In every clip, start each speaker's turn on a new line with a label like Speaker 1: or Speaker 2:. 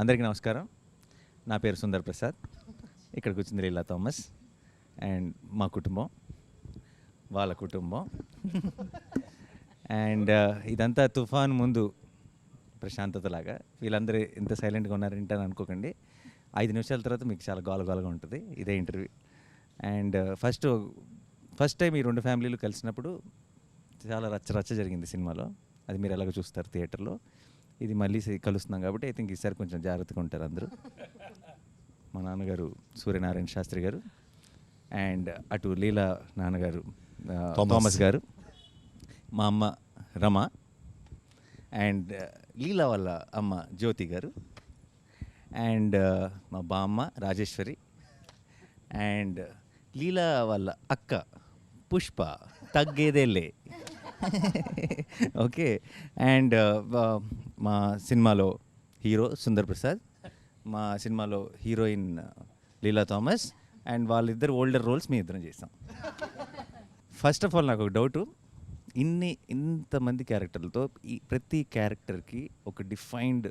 Speaker 1: అందరికీ నమస్కారం. నా పేరు సుందర్ ప్రసాద్. ఇక్కడికి వచ్చింది లీలా థామస్ అండ్ మా కుటుంబం, వాళ్ళ కుటుంబం. అండ్ ఇదంతా తుఫాన్ ముందు ప్రశాంతతలాగా. వీళ్ళందరూ ఇంత సైలెంట్గా ఉన్నారంటే అని అనుకోకండి. 5 నిమిషాల తర్వాత మీకు చాలా గోలగోలగా ఉంటుంది ఇదే ఇంటర్వ్యూ. అండ్ ఫస్ట్ టైం ఈ 2 ఫ్యామిలీలు కలిసినప్పుడు చాలా రచ్చ జరిగింది సినిమాలో. అది మీరు ఎలాగో చూస్తారు థియేటర్లో. ఇది మళ్ళీ కలుస్తున్నాం కాబట్టి ఐ థింక్ ఈసారి కొంచెం జాగ్రత్తగా ఉంటారు అందరూ. మా నాన్నగారు సూర్యనారాయణ శాస్త్రి గారు అండ్ అటు లీలా నాన్నగారు థామస్ గారు, మా అమ్మ రమ అండ్ లీలా వాళ్ళ అమ్మ జ్యోతి గారు అండ్ మా బామ్మ రాజేశ్వరి అండ్ లీలా వాళ్ళ అక్క పుష్ప తగ్గేదేలే. ఓకే. అండ్ మా సినిమాలో హీరో సుందర్ ప్రసాద్, మా సినిమాలో హీరోయిన్ లీలా థామస్ అండ్ వాళ్ళిద్దరు ఓల్డర్ రోల్స్ మీ ఇద్దరం చేసాం. ఫస్ట్ ఆఫ్ ఆల్ నాకు ఒక డౌటు, ఇంతమంది క్యారెక్టర్లతో ఈ ప్రతి క్యారెక్టర్కి ఒక డిఫైన్డ్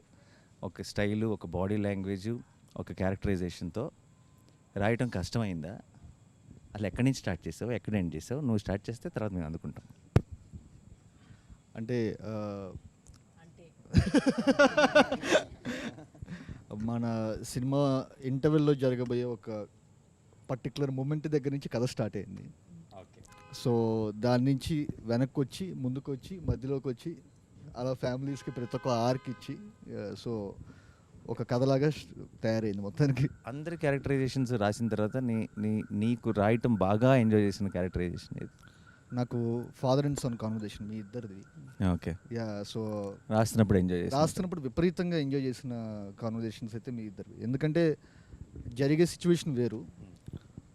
Speaker 1: ఒక స్టైలు, ఒక బాడీ లాంగ్వేజు, ఒక క్యారెక్టరైజేషన్తో రాయటం కష్టమైందా? అసలు ఎక్కడి నుంచి స్టార్ట్ చేసావు, ఎక్కడ ఎండ్ చేసావు? నువ్వు స్టార్ట్ చేస్తే తర్వాత మేము అందుకుంటాం.
Speaker 2: అంటే మన సినిమా ఇంటర్వెల్లో జరగబోయే ఒక పర్టికులర్ మూమెంట్ దగ్గర నుంచి కథ స్టార్ట్ అయింది. సో దాని నుంచి వెనక్కి వచ్చి ముందుకు వచ్చి మధ్యలోకి వచ్చి అలా ఫ్యామిలీస్కి ప్రతి ఒక్క ఆర్క్ ఇచ్చి సో ఒక కథలాగా తయారైంది మొత్తానికి.
Speaker 1: అందరి క్యారెక్టరైజేషన్స్ రాసిన తర్వాత నీకు రాయటం బాగా ఎంజాయ్ చేసిన క్యారెక్టరైజేషన్ ఏది?
Speaker 2: నాకు ఫాదర్ అండ్ సన్ కాన్వర్జేషన్ మీ ఇద్దరిది.
Speaker 1: ఓకే.
Speaker 2: యా. సో
Speaker 1: రాస్తున్నప్పుడు
Speaker 2: విపరీతంగా ఎంజాయ్ చేసిన కాన్వర్జేషన్స్ అయితే మీ ఇద్దరు. ఎందుకంటే జరిగే సిచ్యువేషన్ వేరు,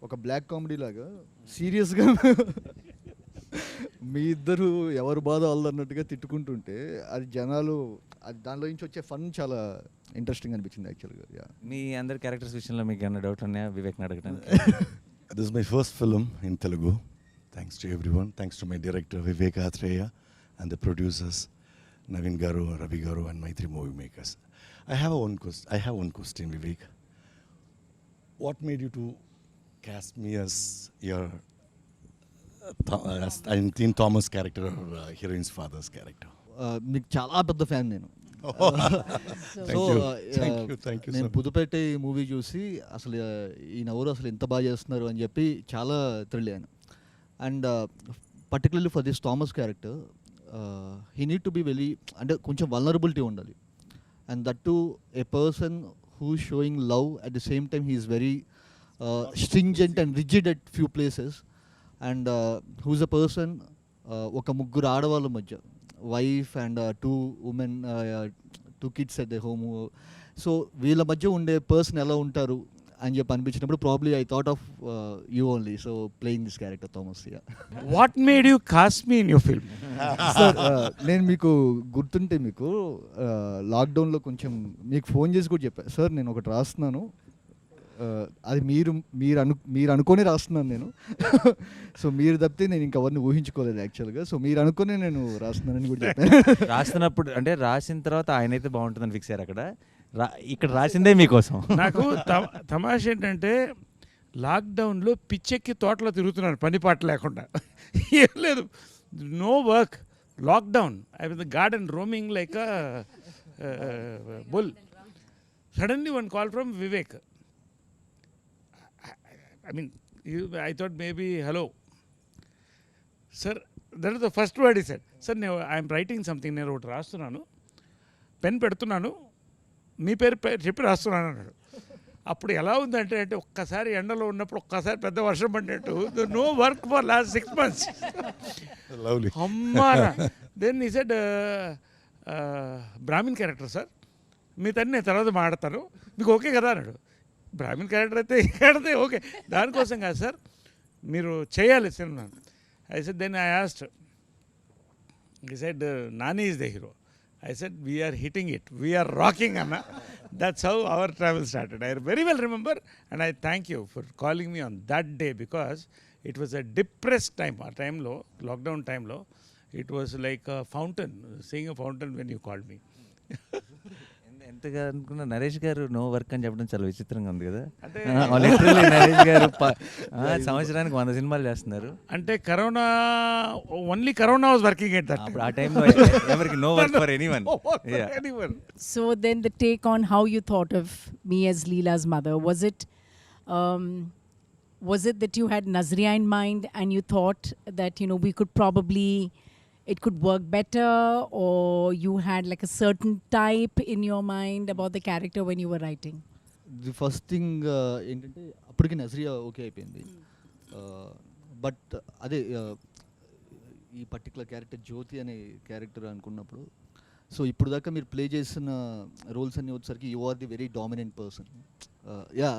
Speaker 2: ఒక బ్లాక్ కామెడీ లాగా సీరియస్గా మీ ఇద్దరు ఎవరు బాధ అన్నట్టుగా తిట్టుకుంటుంటే అది జనాలు దానిలో నుంచి వచ్చే ఫన్ చాలా ఇంట్రెస్టింగ్ అనిపించింది యాక్చువల్గా. యా.
Speaker 1: మీ అందరి క్యారెక్టర్స్ విషయంలో మీకు ఏమైనా డౌట్ ఉన్నాయా వివేక్ని అడగడానికి?
Speaker 3: This is my first film in Telugu. Thanks to everyone. Thanks to my director Vivek, Athreya, and the producers Navin Garu, Ravi Garu, and mythri movie makers. I have one question, Vivek. What made you to cast me as your in Thomas character or heroine's father's character?
Speaker 2: మీకు చాలా పెద్ద fan నేను.
Speaker 3: Thank you.
Speaker 2: నేను పుదుపేట movie చూసి అసలు ఈయనెవరు అసలు ఎంత బాగా చేస్తున్నారు అని చెప్పి చాలా థ్రిల్ అయ్యాను. And particularly for this Thomas character he need to be very, అంటే కొంచెం వల్నరబిలిటీ ఉండాలి. And that to a person who showing love at the same time he is very stringent and rigid at few places. And whose a person, ఒక ముగ్గురు ఆడవాళ్ళ మధ్య, wife and 2 women, 2 kids at the home. So వీళ్ళ మధ్య ఉండే person ఎలా ఉంటారు అని చెప్పి అనిపించినప్పుడు probably I thought of you only. So playing this character Thomas.
Speaker 4: What made you cost me in your film?
Speaker 2: Sir నేను మీకు గుర్తుంటే మీకు లాక్డౌన్లో కొంచెం మీకు ఫోన్ చేసి కూడా చెప్పాను, సార్ నేను ఒకటి రాస్తున్నాను, అది మీరు అనుకొని రాస్తున్నాను నేను. సో మీరు తప్పితే నేను ఇంకెవరిని ఊహించుకోలేదు యాక్చువల్గా. సో మీరు అనుకుని నేను రాస్తున్నానని కూడా చెప్పాను.
Speaker 1: రాస్తున్నప్పుడు అంటే రాసిన తర్వాత ఆయన అయితే బాగుంటుందని ఫిక్స్ అయ్యారు. అక్కడ ఇక్కడ రాసిందే మీకోసం.
Speaker 4: నాకు తమాష ఏంటంటే లాక్డౌన్లో పిచ్చెక్కి తోటలో తిరుగుతున్నాను పని పాట లేకుండా. ఏం లేదు, no work, lockdown. I was the garden roaming like a bull. Suddenly one call from Vivek. I thought maybe, hello. Sir, that is the first word he said. Sir, I am writing something, నేను ఒకటి రాస్తున్నాను, pen పెడుతున్నాను, మీ పేరు చెప్పి రాస్తున్నాను అన్నాడు. అప్పుడు ఎలా ఉందంటే ఒక్కసారి ఎండలో ఉన్నప్పుడు ఒక్కసారి పెద్ద వర్షం పడినట్టు, no work for last 6 months. అమ్మా. Then he said Brahmin character sir, మీ తన్ని నేను తర్వాత మాడతాను, మీకు ఓకే కదా అన్నాడు. బ్రాహ్మిన్ క్యారెక్టర్ అయితే ఓకే, దానికోసం కాదు సార్, మీరు చేయాలి cinema. I said, then I asked, he said Nani is the hero. I said, we are hitting it, we are rocking, Anna. That's how our travel started. I very well remember, and I thank you for calling me on that day, because it was a depressed time. Our time lo, lockdown time lo, it was like a fountain, seeing a fountain when you called me.
Speaker 1: ఎంతగా అనుకున్న నరేష్ గారు no work అని చెప్పడం చాలా విచిత్రంగా ఉంది కదా.
Speaker 4: అంటే
Speaker 1: లిటరల్లీ నరేష్ గారు సంవత్సరానికి 100 సినిమాలు చేస్తున్నారు.
Speaker 4: అంటే corona, only corona was working at that.
Speaker 1: అప్పుడు ఆ టైంలో ఎవరికి no work for anyone.
Speaker 5: So then the take on how you thought of me as Leela's mother, was it that you had Nazriya in mind and you thought that, you know, we could probably, it could work better, or you had like a certain type in your mind about the character when you were writing?
Speaker 2: The first thing ఏంటంటే అప్పటికి Nazriya okay అయిపోయింది. But అదే ఈ particular character జ్యోతి అనే character అనుకున్నప్పుడు, so ఇప్పుడు దాకా మీరు ప్లే చేసిన రోల్స్ అన్నీ వచ్చేసరికి you are the very dominant person. Yeah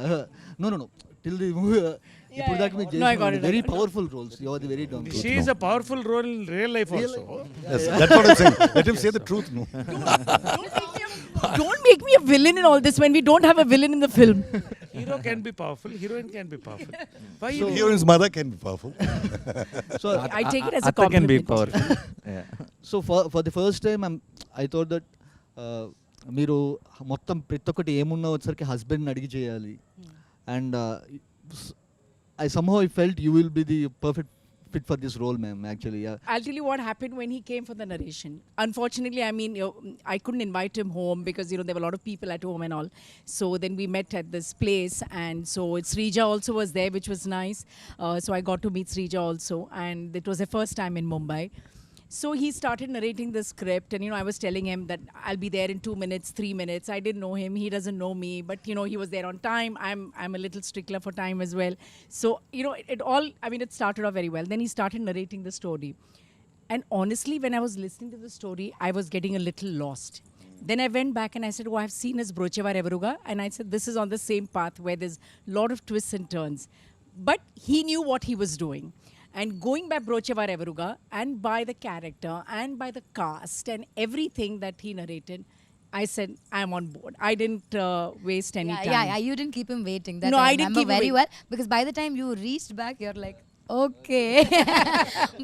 Speaker 2: no no no till the movie ఇప్పుడు దాకా మీరు
Speaker 5: No, I got
Speaker 2: చేసిన
Speaker 5: it.
Speaker 2: Very powerful roles, you are the very dominant.
Speaker 4: She is a powerful role in real life also.
Speaker 3: Yes, that's what I'm saying. Let him say the truth, no?
Speaker 5: Don't make me a villain in all this when we don't have a villain in the film.
Speaker 4: Hero can be powerful, heroine can be powerful. Why
Speaker 3: So
Speaker 4: you
Speaker 3: heroine's mother can be powerful.
Speaker 2: So
Speaker 5: I take it as a
Speaker 1: అత్త can be
Speaker 5: compliment.
Speaker 1: Powerful.
Speaker 2: So for the first time I thought that మీరు మొత్తం ప్రతి ఒక్కటి ఏమున్నా వచ్చేసరికి హస్బెండ్ని అడిగి చేయాలి. And I somehow I felt you will be the perfect fit for this role, ma'am, actually. Yeah.
Speaker 5: I'll tell you what happened when he came for the narration. Unfortunately, I mean, I couldn't invite him home because, you know, there were a lot of people at home and all. So then we met at this place, and so Srija also was there, which was nice. So I got to meet Srija also, and it was the first time in Mumbai. So he started narrating the script, and, you know, I was telling him that I'll be there in 2 minutes, 3 minutes. I didn't know him, he doesn't know me, but, you know, he was there on time. I'm a little stickler for time as well. So, you know, it all, I mean, it started off very well. Then he started narrating the story. And honestly, when I was listening to the story, I was getting a little lost. Then I went back and I said, oh, I've seen his Brochevar Evaruga. And I said, this is on the same path where there's a lot of twists and turns. But he knew what he was doing. And going by Brochevar Evaruga and by the character and by the cast and everything that he narrated, I said, I'm on board. I didn't waste any time.
Speaker 6: Yeah, you didn't keep him waiting. That
Speaker 5: No,
Speaker 6: I
Speaker 5: I didn't
Speaker 6: remember
Speaker 5: keep him
Speaker 6: very
Speaker 5: waiting.
Speaker 6: well, because by the time you reached back, you're like, okay.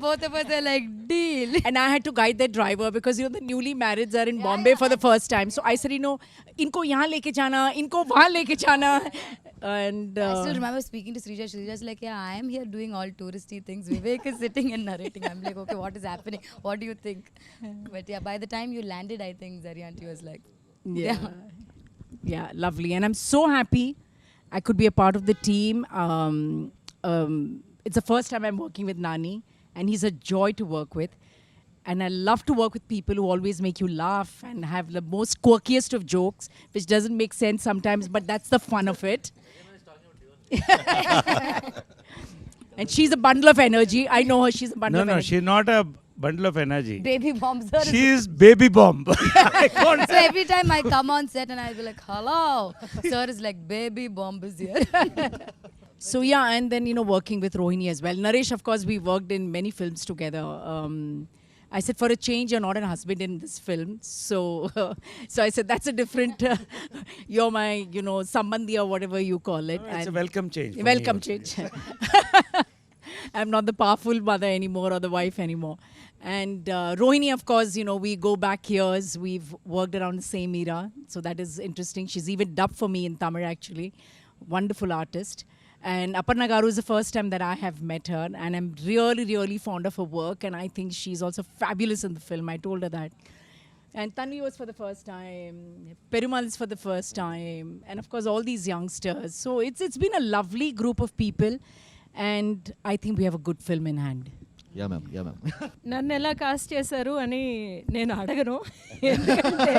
Speaker 6: Both of us are like, deal.
Speaker 5: And I had to guide that driver because, you know, the newly marrieds are in Bombay for the first time. So I said, you know, inko yahan leke jana, inko wahan leke jana. And
Speaker 6: I still remember speaking to Srija. Srija's like, yeah, I am here doing all touristy things. Vivek is sitting and narrating. I'm like, okay, what is happening? What do you think? But yeah, by the time you landed, I think Zaryanti was like,
Speaker 5: yeah, lovely. And I'm so happy I could be a part of the team. It's the first time I'm working with Nani, and he's a joy to work with. And I love to work with people who always make you laugh and have the most quirkiest of jokes, which doesn't make sense sometimes, but that's the fun of it. And she's a bundle of energy. I know her, she's a bundle of
Speaker 4: No,
Speaker 5: energy.
Speaker 4: she's not a bundle of energy.
Speaker 6: baby bomb, sir.
Speaker 4: She is baby bomb.
Speaker 6: So every time I come on set and I'll be like, hello. Sir is like, baby bomb is here.
Speaker 5: So yeah, and then, you know, working with Rohini as well. Naresh, of course, we worked in many films together. I said, for a change, you're not a husband in this film. So so I said, that's a different, you're my, you know, sambandhi or whatever you call it.
Speaker 4: It's a
Speaker 5: And
Speaker 4: welcome change. for me
Speaker 5: welcome
Speaker 4: also,
Speaker 5: change. I'm not the powerful mother anymore or the wife anymore. And Rohini, of course, you know, we go back years. We've worked around the same era. So that is interesting. She's even dubbed for me in Tamil, actually. Wonderful artist. And Aparna Garu is the first time that I have met her. And I'm really, really fond of her work. And I think she's also fabulous in the film. I told her that. And Tanvi was for the first time. Perumal is for the first time. And of course, all these youngsters. So it's been a lovely group of people. And I think we have a good film in hand.
Speaker 2: Yeah ma'am, yeah ma'am.
Speaker 7: నన్ను ఎలా cost చేశారు అని నేను అడగను, ఎందుకంటే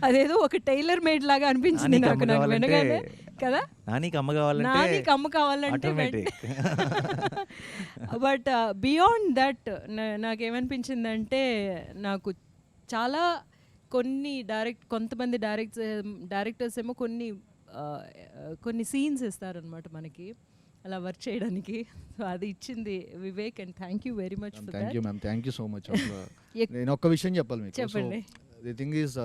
Speaker 7: అదేదో ఒక tailor made లాగా అనిపించింది నాకు వినగానే కదా.
Speaker 1: నానికి అమ్మ కావాలంటే
Speaker 7: నానికి అమ్మ కావాలంటే
Speaker 1: automatic.
Speaker 7: బట్ బియాండ్ దట్ నాకేమనిపించిందంటే, నాకు చాలా కొంతమంది డైరెక్టర్స్ ఏమో కొన్ని సీన్స్ ఇస్తారనమాట మనకి అలా వర్క్ చేయడానికి. సో అది ఇచ్చింది Vivek, and thank you very much for
Speaker 2: thank you
Speaker 7: that.
Speaker 2: Ma'am, thank you so much. నేను ఒక్క విషయం చెప్పాలి మీకు.
Speaker 7: చెప్పండి.
Speaker 2: ది థింగ్ ఈజ్,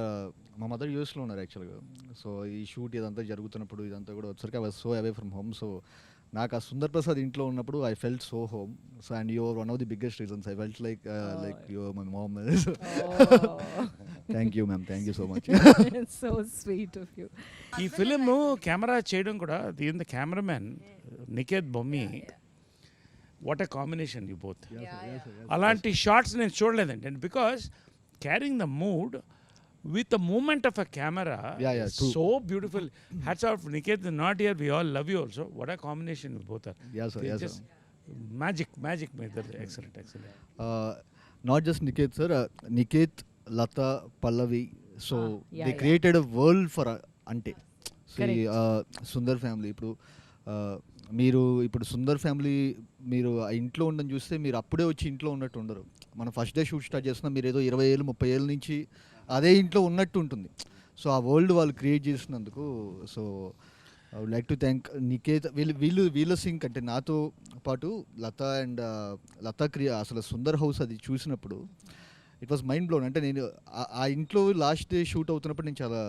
Speaker 2: మా మదర్ యూఎస్లో ఉన్నారు యాక్చువల్గా. సో ఈ షూట్ ఇదంతా జరుగుతున్నప్పుడు ఇదంతా కూడా వచ్చరికి I was so away from home. So నాకు ఆ సుందర్ ప్రసాద్ ఇంట్లో ఉన్నప్పుడు I felt so home. So and your one of the biggest reasons. I felt like your my mom. Thank you ma'am, thank you so much.
Speaker 7: So sweet of you.
Speaker 4: ఈ film camera చేయడం కూడా దీని cameraman Niket Bommi, what a combination you both. అలాంటి shorts నేను చూడలేదండి. And because carrying the mood with the movement of a camera,
Speaker 2: Yeah, true.
Speaker 4: so beautiful. Hats off, Niket is not here, we all love you also. What a combination you both are.
Speaker 2: Yes, sir,
Speaker 4: It's
Speaker 2: yes,
Speaker 4: just
Speaker 2: sir.
Speaker 4: magic my brother. Excellent.
Speaker 2: Not just Niket sir, Niket, Lata, Pallavi, so
Speaker 7: yeah,
Speaker 2: they
Speaker 7: yeah.
Speaker 2: created a world for Ante. See,
Speaker 7: Correct.
Speaker 2: Sundar family ఇప్పుడు మీరు ఇప్పుడు Sundar family మీరు ఆ ఇంట్లో ఉండని చూస్తే మీరు అప్పుడే వచ్చి ఇంట్లో ఉన్నట్టు ఉండరు. మనం ఫస్ట్ డే షూట్ స్టార్ట్ చేస్తున్నా మీరు ఏదో 20 ఏళ్ళు 30 ఏళ్ళ నుంచి అదే ఇంట్లో ఉన్నట్టు ఉంటుంది. సో ఆ వరల్డ్ వాళ్ళు క్రియేట్ చేసినందుకు so I would like to thank Niket. వీళ్ళ సింక్ అంటే నాతో పాటు లత అండ్ లత అసలు సుందర్ హౌస్ అది చూసినప్పుడు ఇట్ వాస్ మైండ్ బ్లోన్. అంటే నేను ఆ ఇంట్లో లాస్ట్ డే షూట్ అవుతున్నప్పుడు నేను చాలా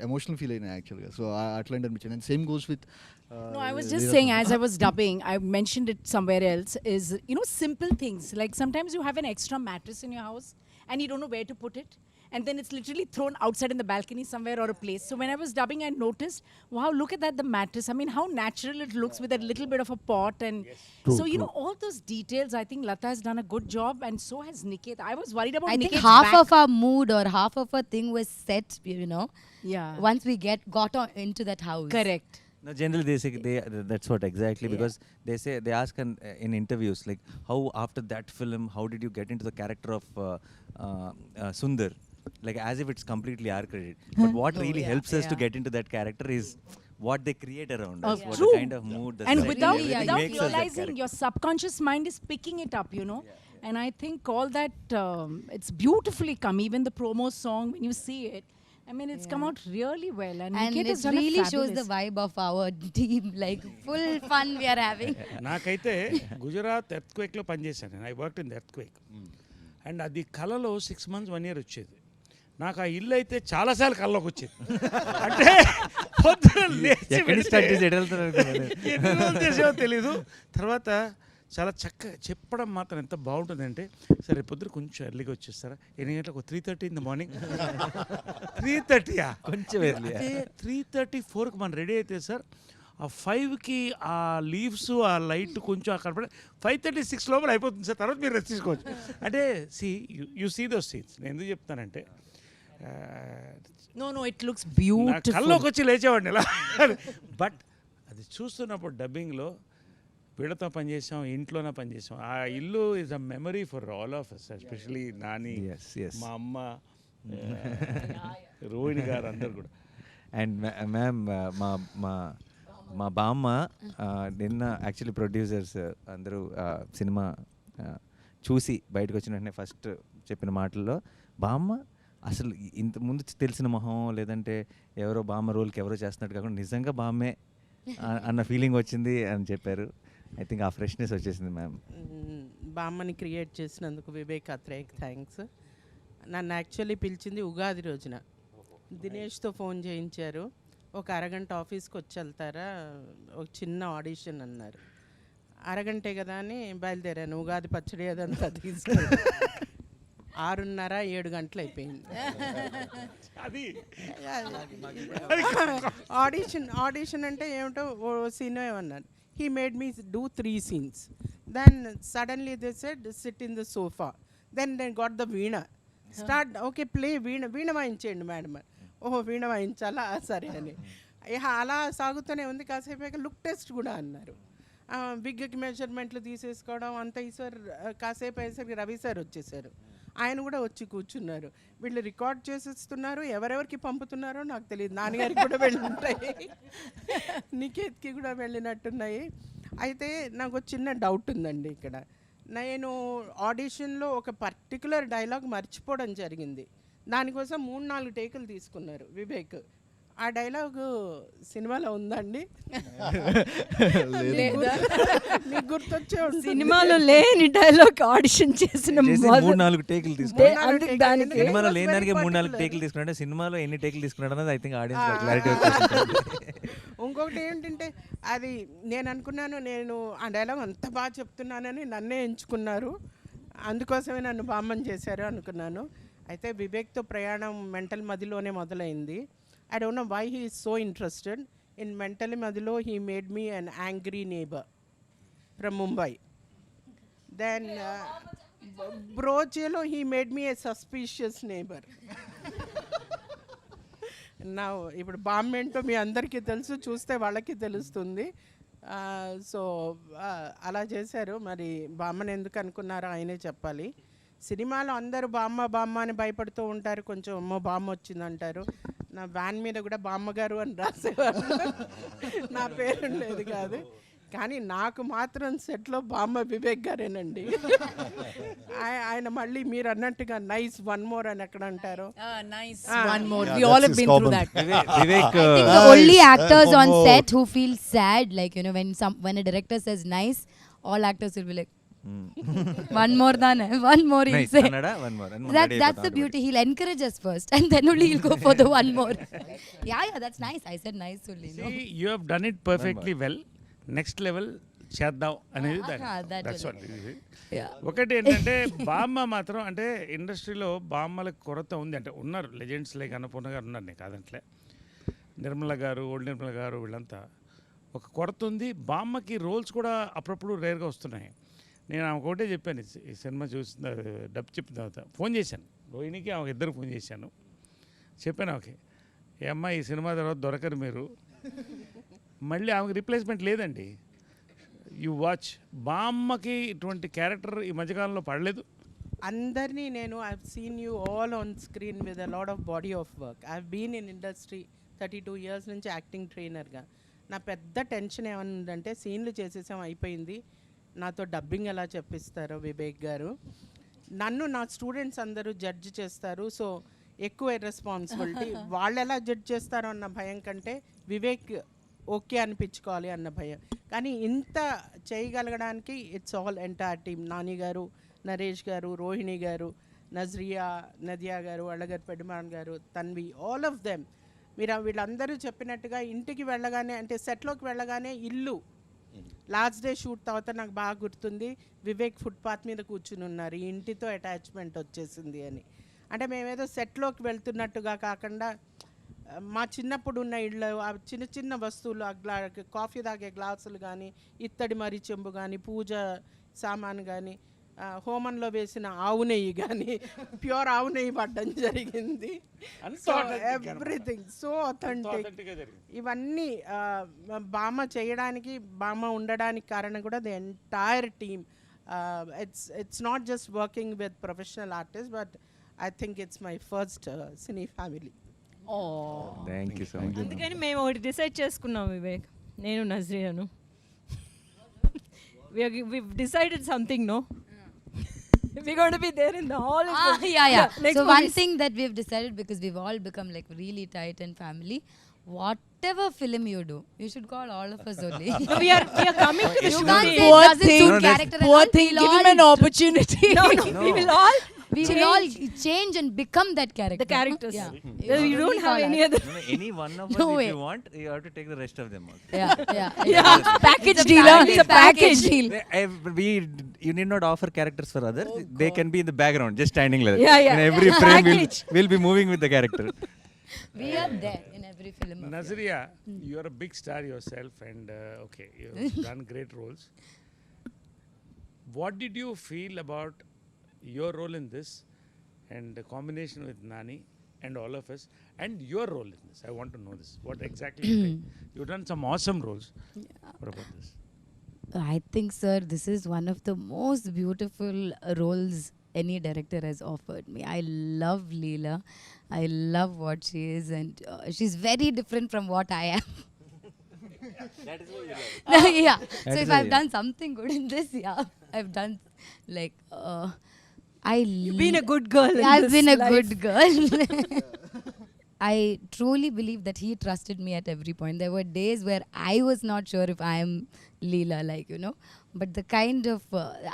Speaker 2: ఎమోషనల్ ఫీల్ అయినా యాక్చువల్గా. సో అట్లాంటి అనిపించింది. And same goes with
Speaker 5: No, I was just saying, as I was dubbing, I mentioned it somewhere else, is, simple things. Like sometimes you have an extra mattress in your house and you don't know where to put it. And then it's literally thrown outside in the balcony somewhere or a place. So when I was dubbing, I noticed, wow, look at that, the mattress. I mean, how natural it looks with a little bit of a pot. And so, all those details, I think Lata has done a good job, and so has Niket. I was worried about
Speaker 6: I think
Speaker 5: Niket's
Speaker 6: half
Speaker 5: back.
Speaker 6: of our mood or half of our thing was set,
Speaker 5: Yeah.
Speaker 6: once we got into that house.
Speaker 5: Correct.
Speaker 1: No, generally they say that's what exactly, because they ask in interviews like, how after that film, how did you get into the character of Sunder, like as if it's completely our credit, but what really helps us to get into that character is what they create around us, what
Speaker 5: True.
Speaker 1: the kind of mood, the
Speaker 5: And
Speaker 1: setting,
Speaker 5: without
Speaker 1: everything makes us that
Speaker 5: realizing,
Speaker 1: character.
Speaker 5: your subconscious mind is picking it up, And I think all that, it's beautifully come. Even the promo song, when you see it, I mean, it's come out really well. And
Speaker 6: And
Speaker 5: Niket
Speaker 6: it
Speaker 5: has done
Speaker 6: really
Speaker 5: it
Speaker 6: shows the
Speaker 5: fabulous.
Speaker 6: vibe of our team, like full fun we are having.
Speaker 4: నాకైతే గుజరాత్ ఎర్త్క్వేక్లో పనిచేశాను నేను. I work in the earthquake. And అది కళలో 6 months 1 year వచ్చేది. నాకు ఆ ఇల్లు అయితే చాలాసార్లు కళ్ళలోకి వచ్చేది. అంటే పొద్దున లేచి
Speaker 1: ఎక్కడి స్టార్ట్ చేసి ఎటు వెళ్తున్నారు అనుకున్నాను.
Speaker 4: ఎన్ని రోజులు చేసావో తెలీదు. తర్వాత చాలా చక్కగా చెప్పడం మాత్రం ఎంత బాగుంటుందంటే, సరే పొద్దున కొంచెం ఎర్లీగా వచ్చేస్తారా, 8 గంటలకు 3:30 in the morning. 3:30
Speaker 1: కొంచెం early.
Speaker 4: 3:30 4కి మనం రెడీ అయితే సార్, ఆ 5కి ఆ లీవ్స్ ఆ లైట్ కొంచెం అక్కడ పడి 5:30 6 లోపల అయిపోతుంది సార్. తర్వాత మీరు రెస్ట్ తీసుకోవచ్చు. అంటే యూ సీ దోస్ సీన్స్. నేను ఎందుకు చెప్తానంటే,
Speaker 5: No, it looks
Speaker 4: నా
Speaker 5: beautiful.
Speaker 4: కల్లోకి వచ్చి లేచేవాడిని ఇలా. బట్ అది చూస్తున్నప్పుడు డబ్బింగ్లో వీళ్ళతో పనిచేసాం, ఇంట్లోనే పనిచేసాం. ఆ ఇల్లు is a memory for all of us, especially Nani,
Speaker 1: Yes.
Speaker 4: మా అమ్మ, రోహిణి గారు అందరు కూడా.
Speaker 1: అండ్ మ్యామ్ మా బామ్మ నిన్న యాక్చువల్లీ ప్రొడ్యూసర్స్ అందరూ సినిమా చూసి బయటకు వచ్చిన వెంటనే ఫస్ట్ చెప్పిన మాటల్లో, బామ్మ అసలు ఇంత ముందు తెలిసిన మొహం లేదంటే ఎవరో బామ్మ రోల్కి ఎవరో చేస్తున్నట్టు కాకుండా నిజంగా బామ్మే అన్న ఫీలింగ్ వచ్చింది అని చెప్పారు. ఐ థింక్ ఆ ఫ్రెష్నెస్ వచ్చేసింది మ్యామ్.
Speaker 8: బామ్మని క్రియేట్ చేసినందుకు వివేక్ అత్రేయకి థ్యాంక్స్. నన్ను యాక్చువల్లీ పిలిచింది ఉగాది రోజున. దినేష్తో ఫోన్ చేయించారు, ఒక అరగంట ఆఫీస్కి వచ్చి వెళ్తారా, ఒక చిన్న ఆడిషన్ అన్నారు. అరగంటే కదా అని బయలుదేరాను. ఉగాది పచ్చడి అదంతా తీసుకుని 6:30 7 గంటలు అయిపోయింది.
Speaker 4: అది
Speaker 8: ఆడిషన్ అంటే ఏమిటో ఓ సీన్ ఏమన్నారు. He made me do 3 scenes. Then suddenly they said, sit in the sofa. Then they got the veena. Start, okay, play veena వాయించేయండి మేడం. ఓహో వీణ వాయించాలా, సరే అని. అలా సాగుతూనే ఉంది. కాసేపు లుక్ టెస్ట్ కూడా అన్నారు. బిగ్కి మెజర్మెంట్లు తీసేసుకోవడం అంత ఈసారి కాసేపు అయ్యేసరికి రవి సార్ వచ్చేసారు. ఆయన కూడా వచ్చి కూర్చున్నారు. వీళ్ళు రికార్డ్ చేసేస్తున్నారు, ఎవరెవరికి పంపుతున్నారో నాకు తెలియదు. నాన్నగారికి కూడా వెళ్ళుంటాయి, నికేత్కి కూడా వెళ్ళినట్టున్నాయి. అయితే నాకు చిన్న డౌట్ ఉందండి ఇక్కడ. నేను ఆడిషన్లో ఒక పర్టికులర్ డైలాగ్ మర్చిపోవడం జరిగింది. దానికోసం 3-4 టేకులు తీసుకున్నారు వివేక్. ఆ డైలాగ్ సినిమాలో ఉందండి? నీకు గుర్తొచ్చే ఉంటుంది.
Speaker 7: సినిమాలో లేని డైలాగ్ ఆడిషన్ చేసిన
Speaker 1: 3-4 టేకులు తీసుకున్నాడు.
Speaker 7: దానికి
Speaker 1: సినిమాలో లేని దానికి 3-4 టేకులు తీసుకున్నాడు. సినిమాలో ఎన్ని టేకులు తీసుకున్నాడు అన్నది ఐ థింక్ ఆడియన్స్ క్లారిటీ వచ్చేసింది.
Speaker 8: ఇంకొకటి ఏంటంటే, అది నేను అనుకున్నాను, నేను ఆ డైలాగ్ అంత బాగా చెప్తున్నానని నన్నే ఎంచుకున్నారు, అందుకోసమే నన్ను బామ్మని చేశారు అనుకున్నాను. అయితే వివేక్తో ప్రయాణం మెంటల్ మదిలోనే మొదలైంది. I don't know why he is so interested in Mental Madhilo. He made me an angry neighbour from Mumbai. Then బ్రోచేలో he made me a suspicious neighbour. నా ఇప్పుడు బామ్మ ఏంటో మీ అందరికీ తెలుసు, చూస్తే వాళ్ళకి తెలుస్తుంది. సో అలా చేశారు. మరి బామ్మని ఎందుకు అనుకున్నారో ఆయనే చెప్పాలి. సినిమాలో అందరూ బామ్మ బామ్మ అని భయపడుతూ ఉంటారు, కొంచెం అమ్మో బామ్మ వచ్చిందంటారు. నా వ్యాన్ మీద కూడా బామ్మగారు అని రాసేవారు, నా పేరు ఉండేది కాదు. కానీ నాకు మాత్రం సెట్లో బామ్మ వివేక్ గారేనండి. ఆయన మళ్ళీ మీరు అన్నట్టుగా నైస్ వన్ మోర్ అని ఎక్కడ అంటారు.
Speaker 5: Nice.
Speaker 8: Ah.
Speaker 5: One more.
Speaker 3: Yeah,
Speaker 5: We all
Speaker 3: that's
Speaker 5: have
Speaker 3: his
Speaker 5: been through
Speaker 3: common.
Speaker 5: that.
Speaker 1: Vivek,
Speaker 6: I think the only actors on set who feel sad, like, you know, when a director says nice, all actors will be like, one more than one more he'll
Speaker 1: nice.
Speaker 6: say.
Speaker 1: Kannada, one more.
Speaker 6: That's the beauty. He'll encourage us first, and then only he'll go for the one more. Yeah, that's nice. I said nice only. No?
Speaker 4: See, you have done it perfectly well. Next level చేద్దాం అనేది that's what.
Speaker 6: Yeah.
Speaker 4: ఒకటి ఏంటంటే బామ్మ మాత్రం అంటే ఇండస్ట్రీలో బామ్మలకు కొరత ఉంది. అంటే ఉన్నారు లెజెండ్స్ లైక్ అన్నపూర్ణ గారు ఉన్నారు, నేను కాదంటలే, నిర్మల గారు, ఓల్డ్ నిర్మల గారు, వీళ్ళంతా ఒక కొరత ఉంది. బామ్మకి రోల్స్ కూడా అప్పుడప్పుడు రేర్గా వస్తున్నాయి. నేను ఆమె ఒకటే చెప్పాను, ఈ సినిమా చూసిన డబ్ చెప్పిన తర్వాత ఫోన్ చేశాను రోహిణికి, ఆమె ఇద్దరు ఫోన్ చేశాను. చెప్పాను ఓకే ఏ అమ్మ ఈ సినిమా తర్వాత దొరకరు మీరు, మళ్ళీ ఆమెకి రీప్లేస్మెంట్ లేదండి. You watch. బామ్మకి ఇటువంటి క్యారెక్టర్ ఈ మధ్యకాలంలో పడలేదు.
Speaker 8: అందరినీ నేను I seen you all on screen with a lot of body of work. I been in industry 32 years నుంచి యాక్టింగ్ ట్రైనర్గా. నా పెద్ద టెన్షన్ ఏమనుందంటే సీన్లు చేసేసాం అయిపోయింది, నాతో డబ్బింగ్ ఎలా చెప్పిస్తారో వివేక్ గారు. నన్ను నా స్టూడెంట్స్ అందరూ జడ్జ్ చేస్తారు, సో ఎక్కువ రెస్పాన్సిబిలిటీ. వాళ్ళు ఎలా జడ్జ్ చేస్తారో అన్న భయం కంటే వివేక్ ఓకే అనిపించుకోవాలి అన్న భయం. కానీ ఇంత చేయగలగడానికి it's all entire team. Nani garu, Naresh గారు, రోహిణి గారు, నజ్రియా, నదియా గారు, అళ్ళగారు, పెడుమాన్ గారు, తన్వి, ఆల్ ఆఫ్ దెమ్. మీరు వీళ్ళందరూ చెప్పినట్టుగా ఇంటికి వెళ్ళగానే, అంటే సెట్లోకి వెళ్ళగానే ఇల్లు లాస్ట్ డే షూట్ తర్వాత నాకు బాగా గుర్తుంది, వివేక్ ఫుట్పాత్ మీద కూర్చుని ఉన్నారు, ఈ ఇంటితో అటాచ్మెంట్ వచ్చేసింది అని. అంటే మేమేదో సెట్లోకి వెళ్తున్నట్టుగా కాకుండా మా చిన్నప్పుడు ఉన్న ఇళ్ళు, ఆ చిన్న చిన్న వస్తువులు, కాఫీ తాగే గ్లాసులు కానీ, ఇత్తడి మరి చెంబు కానీ, పూజ సామాను కానీ, హోమంలో వేసిన ఆవు నెయ్యి కానీ, ప్యూర్ ఆవు నెయ్యి పడ్డం జరిగింది. So everything so authentic. ఇవన్నీ బామ్మ చేయడానికి, బామ్మ ఉండడానికి కారణం కూడా the entire team. It's not just working with professional artist, but I think it's my first cine family.
Speaker 1: Thank you so much.
Speaker 7: అందుకని మేము ఒకటి డిసైడ్ చేసుకున్నాం వివేక్, నేను నజ్రియాను. we've decided something, no? We're going to be there in the hall.
Speaker 6: Yeah.
Speaker 7: Next
Speaker 6: So one
Speaker 7: movies.
Speaker 6: thing that we've decided, because we've all become like really tight and family, whatever film you do, you should call all of us only.
Speaker 7: we are coming to the
Speaker 6: You
Speaker 7: shooting.
Speaker 6: can't say
Speaker 5: Poor
Speaker 6: it doesn't
Speaker 5: thing.
Speaker 6: suit
Speaker 1: No,
Speaker 6: character and
Speaker 5: Poor
Speaker 6: all.
Speaker 5: thing,
Speaker 6: We'll
Speaker 5: give him
Speaker 6: all
Speaker 5: an opportunity.
Speaker 7: No, we will all
Speaker 6: change and become that character.
Speaker 7: the characters.
Speaker 6: Yeah.
Speaker 7: You don't have any other.
Speaker 1: No, any one of us,
Speaker 6: No
Speaker 1: if
Speaker 6: way.
Speaker 1: you want, you have to take the rest of them also.
Speaker 6: Yeah.
Speaker 5: Package
Speaker 6: It's a
Speaker 5: deal.
Speaker 6: family
Speaker 5: It's a package deal.
Speaker 1: You need not offer characters for others. They can be in the background, just standing like that.
Speaker 7: Yeah.
Speaker 1: In every frame,
Speaker 7: Package.
Speaker 1: we'll be moving with the character.
Speaker 6: We are there in every film. of yours.
Speaker 4: Nazriya, you are a big star yourself, and okay, you've done great roles. What did you feel about your role in this, and the combination with Nani and all of us, and your role in this? I want to know this. What exactly you think? You've done some awesome roles. What about this?
Speaker 6: I think, sir, this is one of the most beautiful roles any director has offered me. I love Leela. I love what she is, and she's very different from what I am.
Speaker 1: That is what you love.
Speaker 6: Yeah.
Speaker 1: That
Speaker 6: So
Speaker 1: is
Speaker 6: if
Speaker 1: why
Speaker 6: I've
Speaker 1: you
Speaker 6: done something good in this, yeah, I've done like
Speaker 7: You've been a good girl. in
Speaker 6: I've
Speaker 7: this
Speaker 6: been a
Speaker 7: life.
Speaker 6: good girl. I truly believe that he trusted me at every point. There were days where I was not sure if I am Leela, like, you know. But the kind of,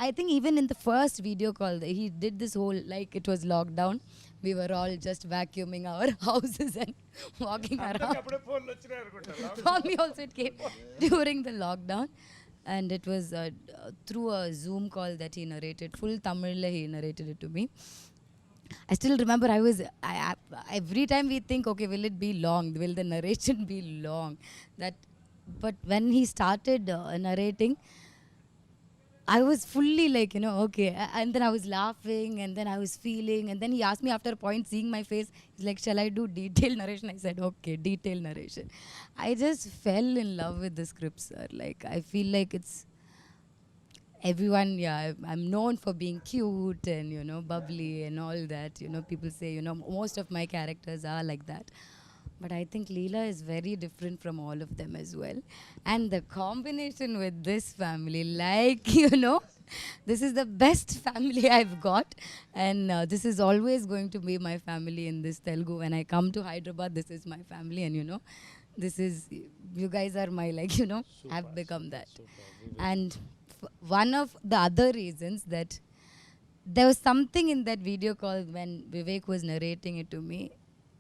Speaker 6: I think even in the first video call, he did this whole, like it was lockdown. We were all just vacuuming our houses and walking around. For me also it came during the lockdown. And it was through a Zoom call that he narrated. Full Tamil he narrated it to me. I still remember every time we think, okay, will it be long? Will the narration be long? But when he started narrating, I was fully like, okay. And then I was laughing, and then I was feeling, and then he asked me after a point, seeing my face, he's like, shall I do detailed narration? I said, okay, detailed narration. I just fell in love with the script, sir. Like, I feel like it's everyone, I'm known for being cute and bubbly and all that. People say, most of my characters are like that. But I think Leela is very different from all of them as well. And the combination with this family, like, this is the best family I've got. And this is always going to be my family in this Telugu. When I come to Hyderabad, this is my family. And, this is, you guys are my, like, I've become that. And one of the other reasons that there was something in that video call when Vivek was narrating it to me,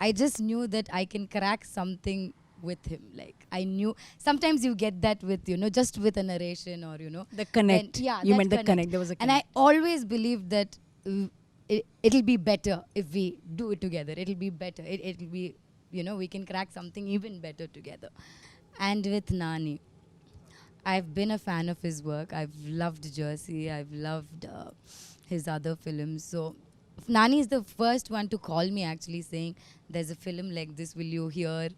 Speaker 6: I just knew that I can crack something with him. Like, I knew sometimes you get that with, just with a narration or,
Speaker 5: The connect. You
Speaker 6: that
Speaker 5: meant the connect. There was a
Speaker 6: And I
Speaker 5: connect.
Speaker 6: always believed that it'll be better if we do it together. It'll be better. It'll be, we can crack something even better together. And with Nani, I've been a fan of his work. I've loved Jersey. I've loved his other films. So Nani is the first one to call me actually saying, there's a film like this, will you hear?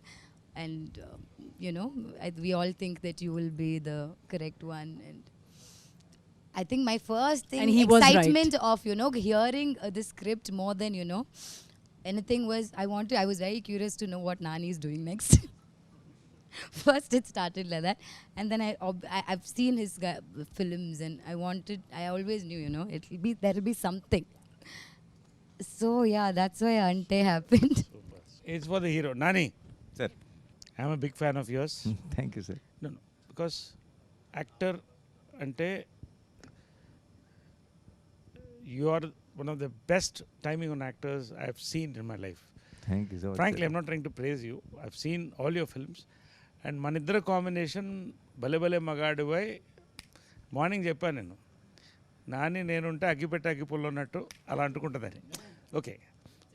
Speaker 6: And, we all think that you will be the correct one. And I think my first thing,
Speaker 5: And he was right.
Speaker 6: excitement of, hearing the script more than, anything was, I was very curious to know what Nani is doing next. First it started like that, and then I've seen his films, and I always knew, there'll be something. So yeah, that's why Ante happened.
Speaker 4: It's for the hero. Nani,
Speaker 1: Sir.
Speaker 4: I'm a big fan of yours.
Speaker 1: Thank you, sir.
Speaker 4: No, because actor ante you are one of the best timing on actors I've seen in my life.
Speaker 1: Thank you so much.
Speaker 4: Frankly,
Speaker 1: sir.
Speaker 4: I'm not trying to praise you. I've seen all your films. And మన ఇద్దరు combination భలే భలే మగాడువై morning చెప్పాను నేను, నాని నేనుంటే అగ్గిపెట్టి అగ్గిపుల్ల ఉన్నట్టు అలా అంటుకుంటుందని. Okay,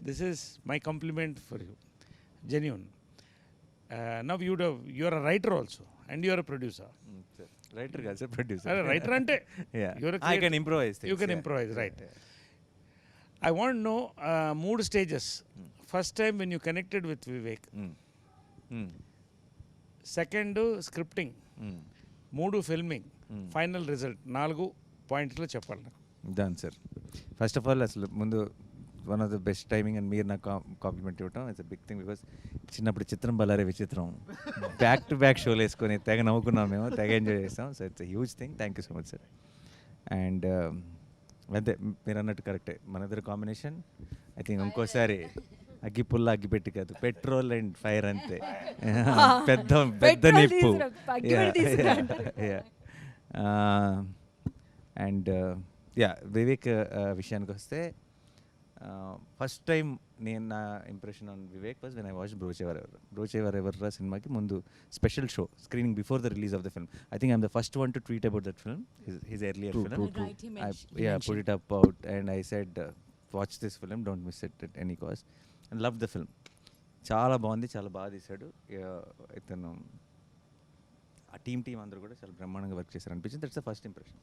Speaker 4: this is my compliment for you, genuine. Now you're a writer also and you're a producer.
Speaker 1: Writer కాదు సార్, ప్రొడ్యూసర్.
Speaker 4: అరే రైటర్ అంటే
Speaker 1: I can improvise things.
Speaker 4: You can improvise, right. I want know 3 stages. First time when you connected with Vivek, second scripting, 3 filming, final result, 4 పాయింట్స్లో చెప్పాలి నాకు.
Speaker 1: దాన్ sir, first of all అసలు ముందు one of the best timing and మీరు నాకు compliment ఇవ్వటం it's a big thing. Because చిన్నప్పుడు చిత్రం బలారే విచిత్రం బ్యాక్ టు బ్యాక్ షోలు వేసుకొని తెగ నవ్వుకున్నాం మేము, తెగ ఎంజాయ్ చేస్తాం. So it's a huge thing. Thank you so much sir. And అంతే మీరు అన్నట్టు కరెక్టే, మన ఇద్దరు కాంబినేషన్ ఐ థింక్ ఇంకోసారి అగ్గి పుల్ల అగ్గి పెట్టి కాదు, పెట్రోల్ అండ్ ఫైర్ అంతే. పెద్ద పెద్ద నిప్పు. అండ్ వివేక్ విషయానికి వస్తే, ఫస్ట్ టైం నేను నా impression on Vivek was when I watch Brochevarevarura సినిమాకి ముందు special show screening before the release of the film. I think I'm the first one to tweet about that film, his earlier film. Put it up out and I said, watch this film, don't miss it at any cost. And loved the film. చాలా బాగుంది, చాలా బాగా తీశాడు ఇతను. ఆ team అందరూ కూడా చాలా బ్రహ్మాండంగా వర్క్ చేశారు అనిపించింది. That's the first impression.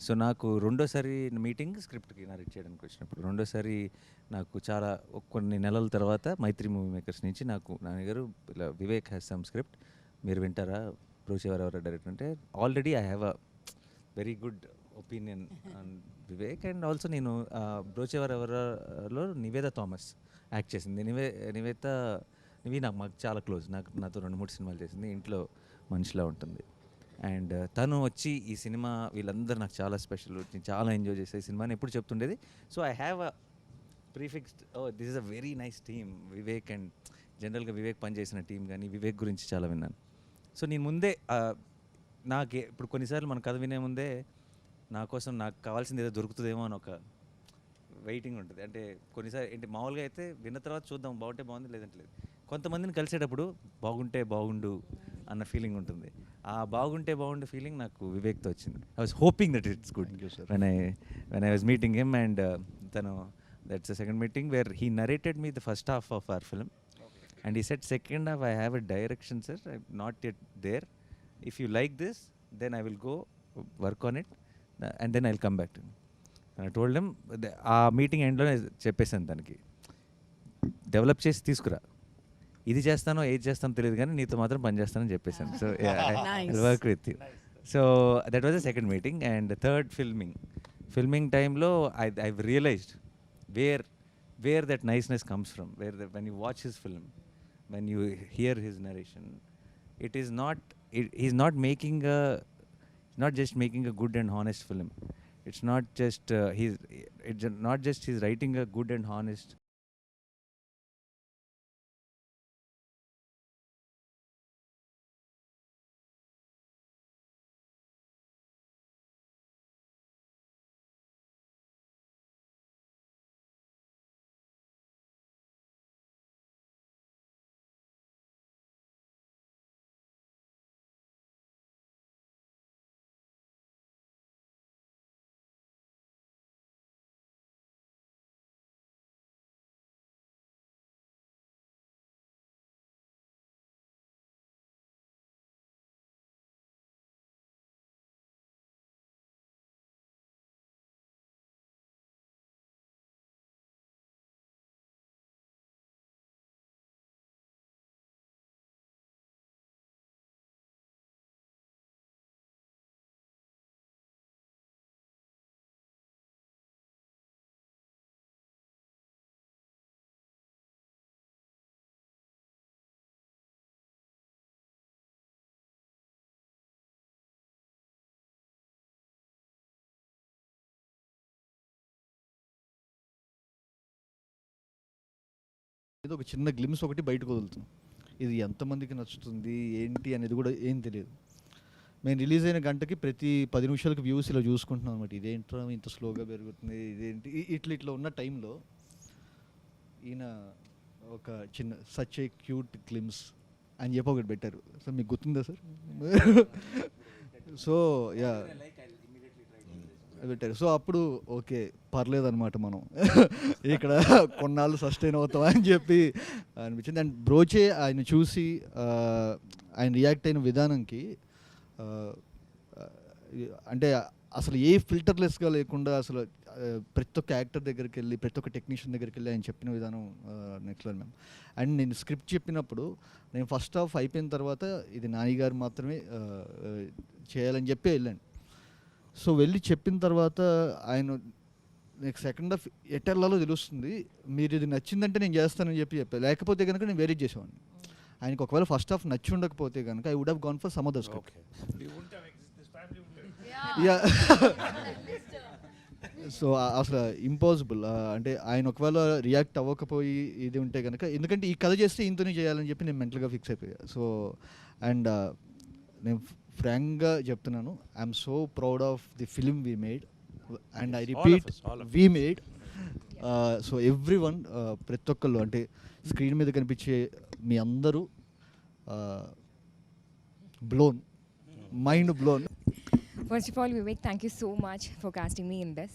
Speaker 1: So నాకు రెండోసారి మీటింగ్ స్క్రిప్ట్కి నరేట్ చేయడానికి వచ్చినప్పుడు, రెండోసారి నాకు చాలా కొన్ని నెలల తర్వాత మైత్రి మూవీ మేకర్స్ నుంచి నాకు నాన్నగారు ఇలా వివేక్ హ్యాస్ సమ్ స్క్రిప్ట్, మీరు వింటారా, బ్రోచేవరెవర్ డైరెక్టర్ అంటే, already I have a very good opinion on Vivek. And also నేను బ్రోచేవరెవర్లో నివేదా థామస్ యాక్ట్ చేసింది. నివి మాకు చాలా క్లోజ్, నాతో 2-3 సినిమాలు చేసింది, ఇంట్లో మనిషిలా ఉంటుంది. అండ్ తను వచ్చి ఈ సినిమా వీళ్ళందరూ నాకు చాలా స్పెషల్, నేను చాలా ఎంజాయ్ చేసే ఈ సినిమాని ఎప్పుడు చెప్తుండేది. So I have a prefixed, this is a very nice team Vivek. And జనరల్గా వివేక్ పనిచేసిన టీం కానీ వివేక్ గురించి చాలా విన్నాను. సో నేను ముందే ఇప్పుడు కొన్నిసార్లు మన కథ వినే ముందే నా కోసం నాకు కావాల్సింది ఏదో దొరుకుతుందేమో అని ఒక వెయిటింగ్ ఉంటుంది. అంటే కొన్నిసార్లు ఏంటి, మామూలుగా అయితే విన్న తర్వాత చూద్దాం, బాగుంటే బాగుంది, లేదంటే లేదు. కొంతమందిని కలిసేటప్పుడు బాగుంటే బాగుండు అన్న ఫీలింగ్ ఉంటుంది. ఆ బాగుంటే బాగుండు ఫీలింగ్ నాకు వివేక్తో వచ్చింది. I was hoping that it's good when I was meeting him. And తను That's the second meeting where he narrated me the first half of our film. And he said, second half, I have a direction, sir. I'm not yet there. If you like this, then I will go work on it. And then I'll come back to you. And I told him, ఆ meeting ఎండ్లో చెప్పేసాను తనకి, develop చేసి తీసుకురా, ఇది చేస్తానో ఏది చేస్తానో తెలియదు కానీ నీతో మాత్రం పని చేస్తానని చెప్పేసాను. So work with you. So that was the second meeting. And third filming టైంలో I've realized where that niceness comes from, when you watch his film, when you hear his narration, it is not, he's not just making a good and honest film. It's not just he's writing a good and honest.
Speaker 2: ఏదో ఒక చిన్న glimpse ఒకటి బయటకు వదులుతుంది. ఇది ఎంతమందికి నచ్చుతుంది ఏంటి అనేది కూడా ఏం తెలియదు. మేము రిలీజ్ అయిన గంటకి ప్రతి 10 నిమిషాలకు వ్యూస్ ఇలా చూసుకుంటున్నాం అనమాట. ఇదేంట్రా ఇంత స్లోగా పెరుగుతుంది, ఇదేంటి ఇట్లా ఉన్న టైంలో ఈయన ఒక చిన్న సచ్ ఏ క్యూట్ గ్లిమ్స్ అని చెప్పి ఒకటి పెట్టారు. సార్ మీకు గుర్తుందా సార్? సో యా పెట్టారు. సో అప్పుడు ఓకే పర్లేదన్నమాట, మనం ఇక్కడ కొన్నాళ్ళు సస్టైన్ అవుతాం అని చెప్పి అనిపించింది. అండ్ బ్రోచే ఆయన చూసి ఆయన రియాక్ట్ అయిన విధానంకి అంటే అసలు ఏ ఫిల్టర్లెస్గా లేకుండా అసలు ప్రతి ఒక్క యాక్టర్ దగ్గరికి వెళ్ళి ప్రతి ఒక్క టెక్నీషియన్ దగ్గరికి వెళ్ళి ఆయన చెప్పిన విధానం నెక్స్ట్ లెవెల్ మ్యామ్. అండ్ నేను స్క్రిప్ట్ చెప్పినప్పుడు నేను ఫస్ట్ హాఫ్ అయిపోయిన తర్వాత ఇది నాని గారు మాత్రమే చేయాలని చెప్పి వెళ్ళాను. సో వెళ్ళి చెప్పిన తర్వాత ఆయన నెక్స్ట్ సెకండ్ హాఫ్ ఎటర్లలో తెలుస్తుంది, మీరు ఇది నచ్చిందంటే నేను చేస్తానని చెప్పాను, లేకపోతే కనుక నేను వేరే చేసేవాడిని. ఆయనకు ఒకవేళ ఫస్ట్ హాఫ్ నచ్చి ఉండకపోతే కనుక I would have gone for some other script. So అసలు ఇంపాసిబుల్. అంటే ఆయన ఒకవేళ రియాక్ట్ అవ్వకపోయి ఇది ఉంటే కనుక, ఎందుకంటే ఈ కథ చేస్తే ఇంతనే చేయాలని చెప్పి నేను మెంటల్గా ఫిక్స్ అయిపోయా. సో అండ్ నేను ఫ్రాంక్గా చెప్తున్నాను, I'm so proud of the film we made and I repeat we made. So every one, ప్రతి ఒక్కళ్ళు అంటే స్క్రీన్ మీద కనిపించే మీ అందరూ blown, mind blown.
Speaker 9: First of all, Vivek, thank you so much for casting me in this.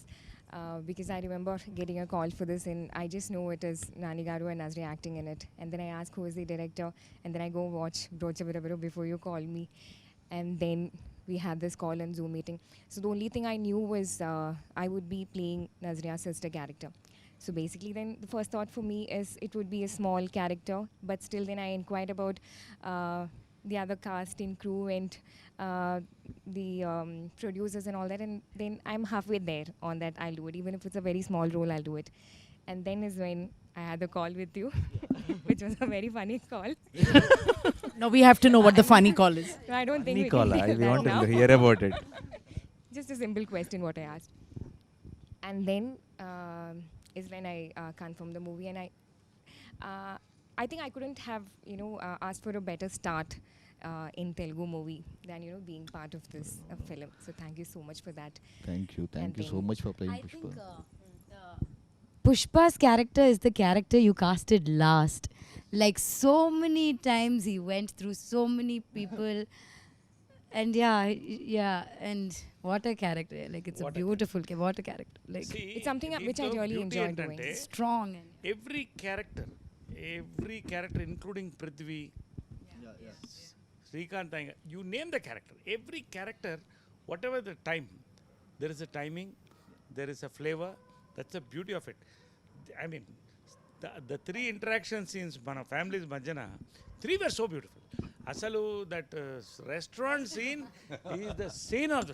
Speaker 9: Because I remember getting a call for this, and I just know it is Nani Garu and Nazriya acting in it. And then I ask who is the director, and then I go watch Brocha Viravaru before you call me. And then we had this call and Zoom meeting. So the only thing I knew was I would be playing Nazriya's sister character. So basically then the first thought for me is it would be a small character, but still then I inquired about the other cast and crew and the producers and all that, and then I'm halfway there on that. I'll do it, even if it's a very small role, I'll do it. And then is when I had the call with you, which was a very funny call.
Speaker 5: No, we have to know what the funny call is.
Speaker 9: No, I don't think
Speaker 1: Funny
Speaker 9: we
Speaker 1: call,
Speaker 9: can
Speaker 1: I
Speaker 9: take that
Speaker 1: want
Speaker 9: now.
Speaker 1: to hear about it.
Speaker 9: Just a simple question what I asked. And then is when I confirmed the movie, and I think I couldn't have asked for a better start in Telugu movie than being part of this film. So thank you so much for that.
Speaker 2: Thank you so much for playing Pushpa.
Speaker 6: Pushpa's character is the character you casted last. Like so many times he went through so many people. And and what a character. Like, it's a beautiful what a character. Like,
Speaker 9: It's something which I really enjoy doing.
Speaker 6: strong and
Speaker 4: every character, including Prithvi, Srikanth, you name the character. Every character, whatever the time, there is a timing, there is a flavor. That's the beauty of it. I mean, the three interaction scenes, మన families మధ్యన, three were so beautiful. అసలు that restaurant scene is the scene of the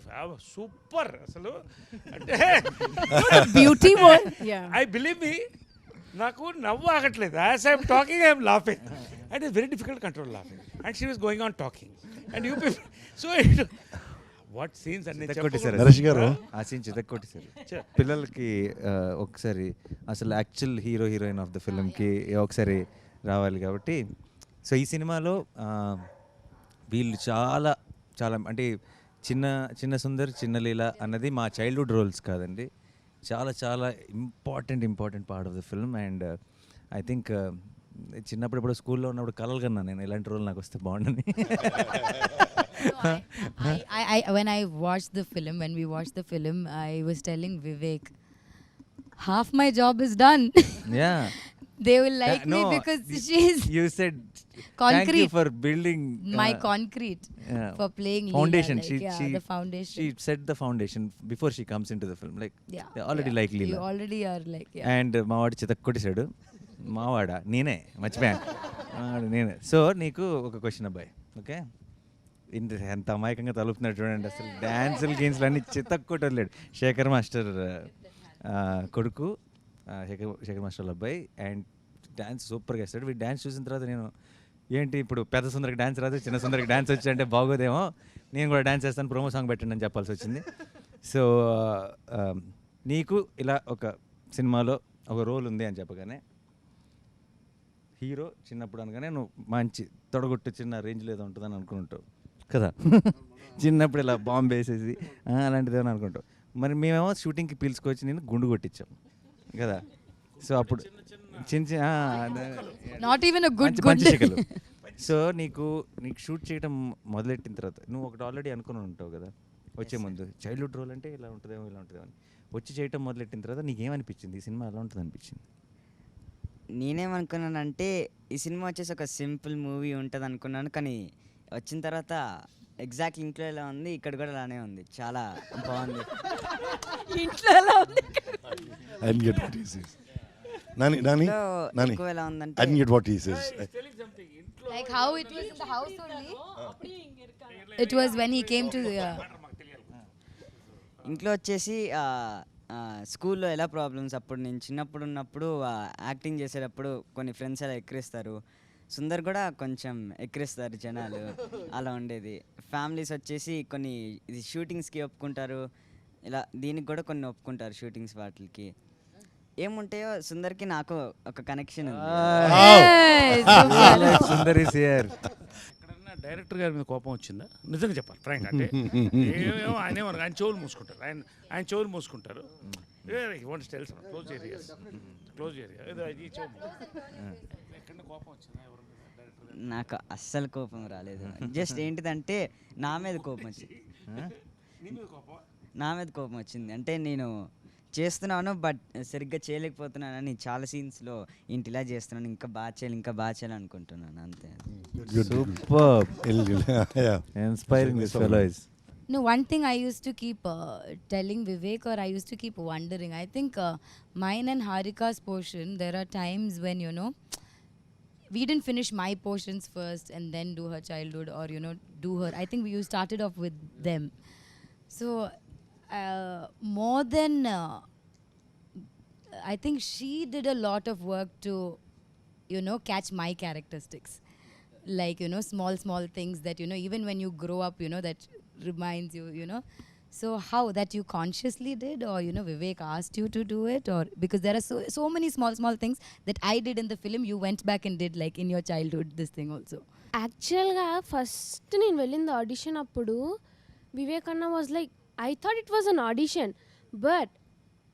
Speaker 4: super. అసలు అంటే
Speaker 5: Beauty one. Yeah.
Speaker 4: I believe me, నాకు నవ్వు ఆగట్లేదు. As I'm talking I'm laughing and it's very difficult control laughing and she was going on talking and you so what scenes అన్ని
Speaker 1: కొట్టేశారు
Speaker 3: నరేష్ గారు.
Speaker 1: ఆ scene చితక్కొట్టేశారు. పిల్లలకి ఒకసారి అసలు యాక్చువల్ హీరోయిన్ ఆఫ్ ద ఫిల్మ్కి ఒకసారి రావాలి కాబట్టి. సో ఈ సినిమాలో వీళ్ళు చాలా చాలా అంటే చిన్న సుందర్, చిన్న లీల అన్నది మా చైల్డ్హుడ్ రోల్స్ కాదండి, చాలా చాలా important part of the film. And I think చిన్నప్పుడు ఇప్పుడు స్కూల్లో ఉన్నప్పుడు కలలు కన్నా నేను ఇలాంటి రోల్ నాకు వస్తే బాగుండని.
Speaker 6: when I watched the film, when we watched the film, I was telling Vivek, half my job is done.
Speaker 1: Yeah.
Speaker 6: They will like me
Speaker 1: No,
Speaker 6: because she's
Speaker 1: You said thank you
Speaker 6: concrete.
Speaker 1: for building
Speaker 6: My concrete
Speaker 1: yeah,
Speaker 6: for playing
Speaker 1: foundation.
Speaker 6: Leela, like, the foundation.
Speaker 1: She set the foundation before she comes into the film. Like they already like
Speaker 6: You
Speaker 1: Leela.
Speaker 6: already are like
Speaker 1: And మావాడు చితక్కొట్టేశాడు. మావాడా నేనే మర్చిపోయాను. నేనే. So నీకు ఒక question అబ్బాయి, okay? ఎంత అమాయకంగా తలుపుతున్నాడు చూడండి. అసలు డ్యాన్సులు గేమ్స్లు అన్నీ చితక్కొట్టలేడు. శేఖర్ మాస్టర్ కొడుకు, శేఖర్ మాస్టర్ అబ్బాయి. అండ్ డ్యాన్స్ సూపర్గా వేస్తాడు. వీడు డ్యాన్స్ చూసిన తర్వాత నేను ఏంటి ఇప్పుడు పెద్ద సుందరికి డ్యాన్స్ రాదు, చిన్న సుందరికి డ్యాన్స్ వచ్చి అంటే బాగోదేమో, నేను కూడా డ్యాన్స్ చేస్తాను, ప్రోమో సాంగ్ పెట్టండి అని చెప్పాల్సి వచ్చింది. సో నీకు ఇలా ఒక సినిమాలో ఒక రోల్ ఉంది అని చెప్పగానే, హీరో చిన్నప్పుడు అనగానే నువ్వు మంచి తొడగొట్టు చిన్న రేంజ్లో ఏదో ఉంటుందని అనుకుంటావు కదా. చిన్నప్పుడు ఇలా బాంబు వేసేసి అలాంటిది ఏమని అనుకుంటావు. మరి మేమేమో షూటింగ్కి పిలుచుకొచ్చి నేను గుండు కొట్టించాం కదా. సో అప్పుడు చిన్న
Speaker 6: not even a good
Speaker 1: పంచికలు. సో నీకు షూట్ చేయడం మొదలెట్టిన తర్వాత నువ్వు ఒకటి ఆల్రెడీ అనుకుని ఉంటావు కదా వచ్చే ముందు, చైల్డ్హుడ్ రోల్ అంటే ఇలా ఉంటుందేమో ఇలా ఉంటుందేమో అని. వచ్చి చేయటం మొదలెట్టిన తర్వాత నీకేమనిపించింది ఈ సినిమా ఎలా ఉంటుంది అనిపించింది?
Speaker 10: నేనేమనుకున్నానంటే ఈ సినిమా వచ్చేసి ఒక సింపుల్ మూవీ ఉంటుంది అనుకున్నాను, కానీ వచ్చిన తర్వాత ఎగ్జాక్ట్ ఇంట్లో ఎలా ఉంది ఇక్కడ కూడా అలానే ఉంది, చాలా బాగుంది.
Speaker 5: ఇంట్లో ఎలా ఉంది?
Speaker 3: I didn't get what he says. Nani,
Speaker 10: ఎక్కువ ఎలా ఉందంటే
Speaker 3: I didn't get what he says.
Speaker 6: like how it was in the house only. It was when he came to
Speaker 10: ఇంట్లో వచ్చేసి స్కూల్లో ఎలా ప్రాబ్లమ్స్, అప్పుడు నేను చిన్నప్పుడు ఉన్నప్పుడు యాక్టింగ్ చేసేటప్పుడు కొన్ని ఫ్రెండ్స్ అలా ఎక్కిరిస్తారు, సుందర్ కూడా కొంచెం ఎక్కిరిస్తారు జనాలు, అలా ఉండేది. ఫ్యామిలీస్ వచ్చేసి కొన్ని ఇది షూటింగ్స్కి ఒప్పుకుంటారు, ఇలా దీనికి కూడా కొన్ని ఒప్పుకుంటారు షూటింగ్స్ వాటికి. ఏముంటాయో సుందర్కి నాకు ఒక కనెక్షన్ ఉంది.
Speaker 1: Sundar is here.
Speaker 4: ఎక్కడన్నా డైరెక్టర్ గారి మీద కోపం వచ్చిందా? నిజంగా చెప్పాలి ఫ్రాంక్. అంటే ఏమో ఆయన చెవులు మూసుకుంటారు, ఆయన చెవులు మూసుకుంటారు. క్లోజ్ ఏరియా ఎక్కడ కోపం వచ్చిందా?
Speaker 10: నాకు అస్సలు కోపం రాలేదు. జస్ట్ ఏంటిదంటే నా మీద కోపం వచ్చింది. నా మీద కోపం వచ్చింది అంటే నేను చేస్తున్నాను బట్ సరిగ్గా చేయలేకపోతున్నానని చాలా సీన్స్లో ఇంటిలా చేస్తున్నాను, ఇంకా బాగా చేయాలి అనుకుంటున్నాను, అంతే.
Speaker 1: Super, inspiring this fellow is.
Speaker 6: No, one thing I used to keep telling Vivek, or I used to keep wondering, I think mine and Harika's portion, there are times when, you know, we didn't finish my portions first and then do her childhood, or, you know, do her. I think we started off with them. So, more than, I think she did a lot of work to, you know, catch my characteristics. Like, you know, small things that, you know, even when you grow up, you know, that reminds you, you know. So how that you consciously did, or, you know, Vivek asked you to do it, or because there are so many small things that I did in the film, you went back and did, like, in your childhood, this thing also.
Speaker 11: యాక్చువల్గా first నేను వెళ్ళింది audition అప్పుడు వివేక్ అన్న was like, I thought it was an audition, but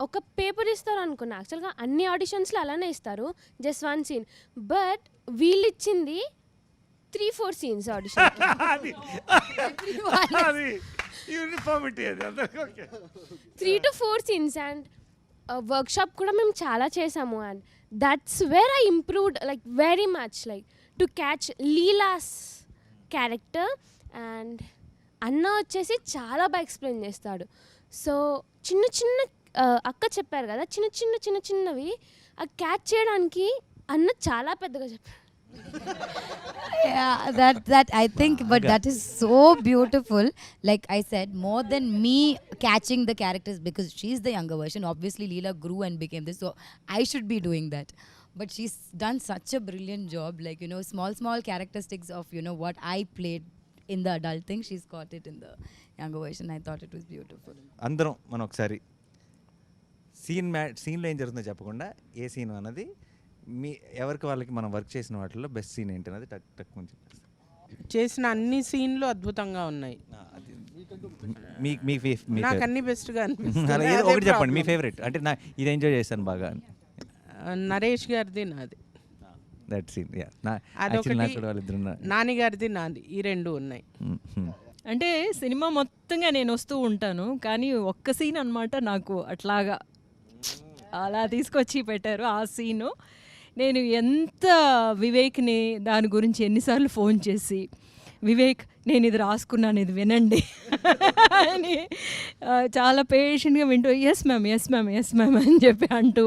Speaker 11: ఒక paper ఇస్తారు అనుకున్నా. యాక్చువల్గా అన్ని ఆడిషన్స్లో అలానే ఇస్తారు, జస్ట్ వన్ సీన్, బట్ వీళ్ళు ఇచ్చింది 3-4 scenes audition.
Speaker 4: అది అది యూనిఫార్మిటీ అది అందరికీ okay
Speaker 11: 3 to 4 scenes and workshop కూడా మేము చాలా చేసాము and that's where I improved like very much like to catch Leela's character and అన్న వచ్చేసి చాలా బాగా ఎక్స్ప్లెయిన్ చేస్తాడు. సో చిన్న చిన్న అక్క చెప్పారు కదా చిన్న చిన్నవి ఆ క్యాచ్ చేయడానికి అన్న చాలా పెద్దగా చెప్పారు.
Speaker 6: Yeah, that I think, but that is so beautiful. Like I said, more than me catching the characters because she's the younger version. Obviously, Leela grew and became this, so I should be doing that. But she's done such a brilliant job. Like, you know, small characteristics of, you know, what I played in the adult thing, she's got it in the younger version. I thought it was beautiful.
Speaker 1: అందరం మనం ఒకసారి సీన్లో ఏం జరుగుతుందో చెప్పకుండా ఏ scene అన్నది మీ ఎవరికి వాళ్ళకి మనం వర్క్ చేసిన వాటిలో బెస్ట్ సీన్ ఏంటి అన్నది టక్ టక్ ముందు
Speaker 8: చేసిన అన్ని సీన్లు అద్భుతంగా ఉన్నాయి. నాకు అన్ని బెస్ట్గా అనిపిస్తుంది.
Speaker 1: ఒకటి చెప్పండి మీ ఫేవరెట్ అంటే నా ఇది ఎంజాయ్ చేశాను బాగా అని.
Speaker 8: నరేష్ గారిది నాది
Speaker 1: దట్ సీన్
Speaker 8: అదొకటి, నాని గారిది నాది, ఈ రెండు ఉన్నాయి.
Speaker 7: అంటే సినిమా మొత్తంగా నేను వస్తూ ఉంటాను కానీ ఒక్క సీన్ అన్నమాట నాకు అట్లాగా అలా తీసుకొచ్చి పెట్టారు ఆ సీను. నేను ఎంత వివేక్ని దాని గురించి ఎన్నిసార్లు ఫోన్ చేసి వివేక్ నేను ఇది రాసుకున్నాను ఇది వినండి అని చాలా పేషెంట్గా వింటూ ఎస్ మ్యామ్ అని చెప్పి అంటూ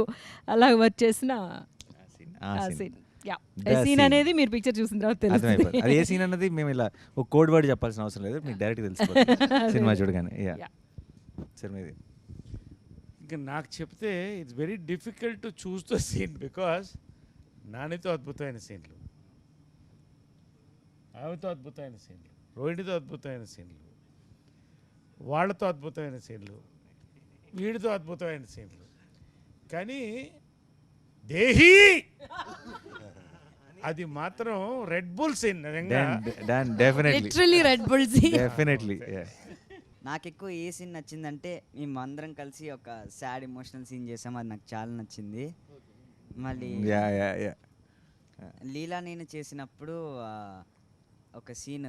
Speaker 7: అలా వర్క్ చేసిన ఆ సీన్. సీన్ అనేది మీరు పిక్చర్ చూసిన తర్వాత తెలుస్తుంది.
Speaker 1: అది ఏ సీన్ అన్నది మేము ఇలా ఒక కోడ్ వర్డ్ చెప్పాల్సిన అవసరం లేదు, మీకు డైరెక్ట్ తెలిసిపోతుంది సినిమా చూడగానే. సరే మీది
Speaker 4: ఇంకా నాకు చెప్తే it's very difficult to choose the scene because నానితో అద్భుతమైన సీన్లు, ఆమెతో అద్భుతమైన సీన్లు, రోహిణితో అద్భుతమైన సీన్లు, వాళ్ళతో అద్భుతమైన సీన్లు, వీడితో అద్భుతమైన సీన్లు, కానీ దేహి అది మాత్రం red bull scene.
Speaker 6: Literally Red Bull scene.
Speaker 1: Definitely.
Speaker 10: నాకు ఎక్కువ ఏ సీన్ నచ్చిందంటే మేము అందరం కలిసి ఒక సాడ్ ఎమోషనల్ సీన్ చేసాం, అది నాకు చాలా నచ్చింది. మళ్ళీ లీలా నేను చేసినప్పుడు ఒక సీన్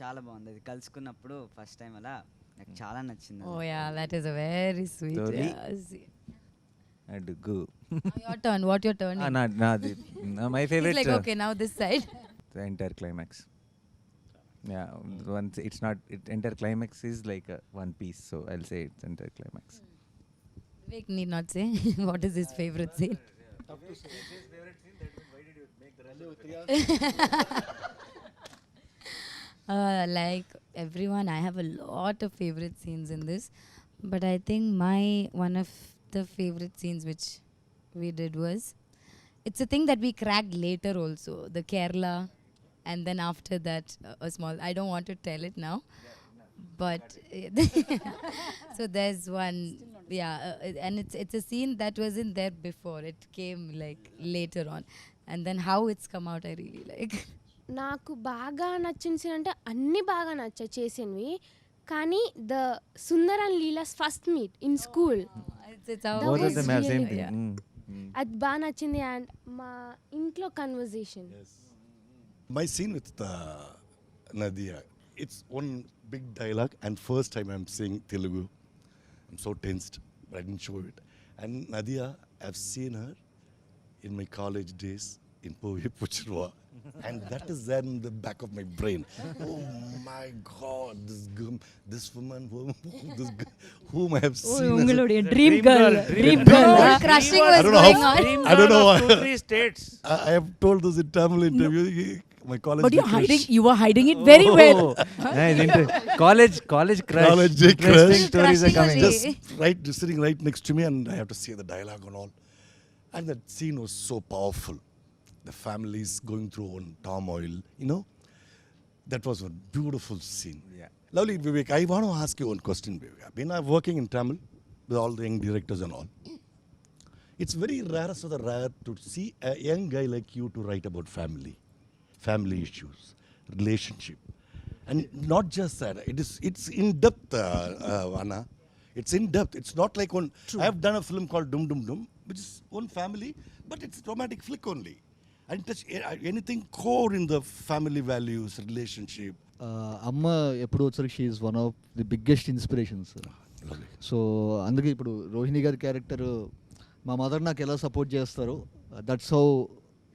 Speaker 10: చాలా బాగుంది, అది కలుసుకున్నప్పుడు ఫస్ట్ టైం అలా నాకు చాలా నచ్చింది.
Speaker 6: Oh yeah, that is a very sweet.
Speaker 1: అడుగు.
Speaker 6: Your turn. What your turn?
Speaker 1: My favorite.
Speaker 6: He's like, okay, now this side.
Speaker 1: The entire climax. Yeah, once it's not. Entire climax is like one piece, so I'll say it's entire climax.
Speaker 6: Vivek need not say what is his favorite scene. Like everyone, I have a lot of favorite scenes in this, but I think one of the favorite scenes which we did was, it's a thing that we cracked later also, the Kerala, and then after that a small, I don't want to tell it now, but so there's one, and it's a scene that wasn't there before, it came like later on, and then how it's come out I really like.
Speaker 11: నాకు బాగా నచ్చిన scene అంటే అన్నీ బాగా నచ్చాయి చేసినవి, కానీ the Sundar and Leela's first meet in school అది బాగా నచ్చింది. అండ్ మా ఇంట్లో conversation.
Speaker 3: My scene with Nazriya, it's one big dialogue and first time I'm saying Telugu. I'm so tensed, but I didn't show it. And Nazriya, I've seen her in my college days in Puchirwa. And that is there in the back of my brain. Oh my God, this woman, whom I have seen.
Speaker 7: Dream girl.
Speaker 6: Crushing was going on.
Speaker 3: I don't know.
Speaker 4: 2-3 states.
Speaker 3: I have told this in Tamil interview. My college.
Speaker 5: But you were hiding it very well.
Speaker 1: College crush.
Speaker 3: College
Speaker 1: Interesting
Speaker 3: crush.
Speaker 1: stories are coming.
Speaker 3: Just sitting right next to me, and I have to say the dialogue and all. And that scene was so powerful. The family is going through one turmoil, you know. That was a beautiful scene.
Speaker 1: Yeah.
Speaker 3: Lovely, Vivek. I want to ask you one question, Vivek. I've been working in Tamil with all the young directors and all. It's very rare to see a young guy like you to write about family issues, relationship, and not just that. It's in depth, Anna. It's in depth. It's not like one. True. I have done a film called Dum Dum Dum, which is one family, but it's a romantic flick only. and touch anything core in the family values, relationship.
Speaker 2: అమ్మ ఎప్పుడు వచ్చరికి she is one of the biggest inspirations.
Speaker 3: Lovely.
Speaker 2: So అందుకే ఇప్పుడు రోహిణి గారి character మా mother నాకు ఎలా support చేస్తారో that's how